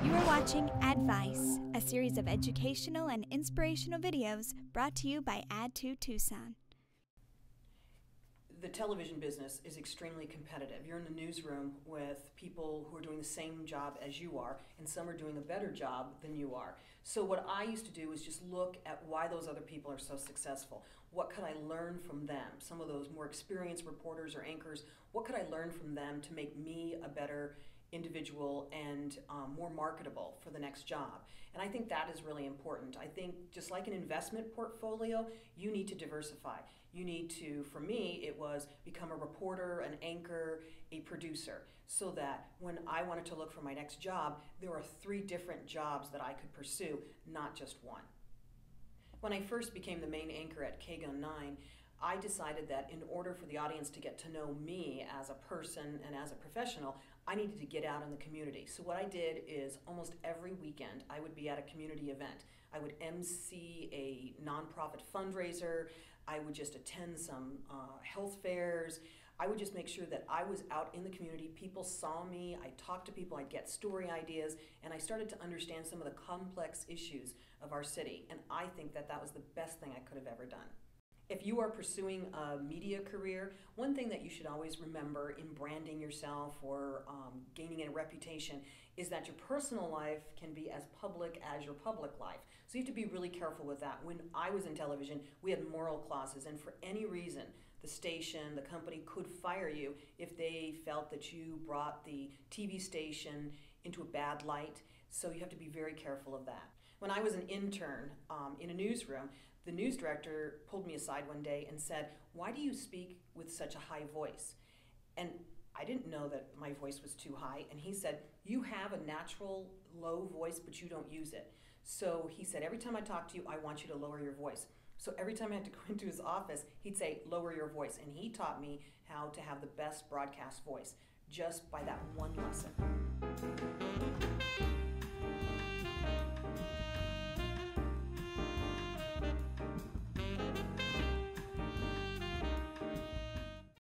You are watching Advice, a series of educational and inspirational videos brought to you by Add2 Tucson. The television business is extremely competitive. You're in the newsroom with people who are doing the same job as you are, and some are doing a better job than you are. So what I used to do is just look at why those other people are so successful. What could I learn from them? Some of those more experienced reporters or anchors, what could I learn from them to make me a better individual and more marketable for the next job? And I think that is really important. I think just like an investment portfolio, you need to diversify. You need to, for me, it was become a reporter, an anchor, a producer, so that when I wanted to look for my next job, there were 3 different jobs that I could pursue, not just one. When I first became the main anchor at KGUN 9, I decided that in order for the audience to get to know me as a person and as a professional, I needed to get out in the community. So what I did is almost every weekend I would be at a community event. I would MC a nonprofit fundraiser. I would just attend some health fairs. I would just make sure that I was out in the community. People saw me, I talked to people, I'd get story ideas, and I started to understand some of the complex issues of our city. And I think that that was the best thing I could have ever done. If you are pursuing a media career, one thing that you should always remember in branding yourself or gaining a reputation is that your personal life can be as public as your public life. So you have to be really careful with that. When I was in television, we had moral clauses, and for any reason, the station, the company could fire you if they felt that you brought the TV station into a bad light. So you have to be very careful of that. When I was an intern in a newsroom, the news director pulled me aside one day and said, "Why do you speak with such a high voice?" And I didn't know that my voice was too high. And he said, "You have a natural low voice, but you don't use it." So he said, "Every time I talk to you, I want you to lower your voice." So every time I had to go into his office, he'd say, "Lower your voice." And he taught me how to have the best broadcast voice just by that one lesson.